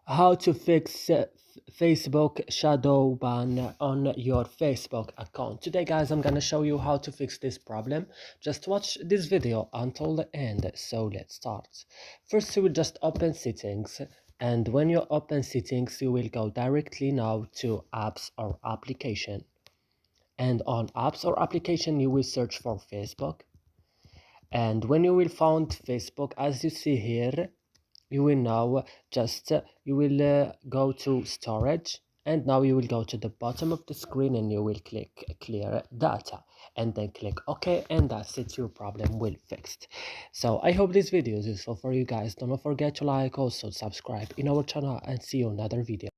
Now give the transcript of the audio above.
How to fix Facebook shadow ban on your Facebook account. Today guys, I'm gonna show you how to fix this problem. Just watch this video until the end. So let's start. First you will just open settings, and when you open settings you will go directly now to apps or application, and on apps or application you will search for Facebook. And when you will find Facebook, as you see here, you will now just you will go to storage, and now you will go to the bottom of the screen and you will click clear data, and then click OK, and that's it, your problem will fixed. So I hope this video is useful for you guys. Don't forget to like, also subscribe in our channel, and see you in another video.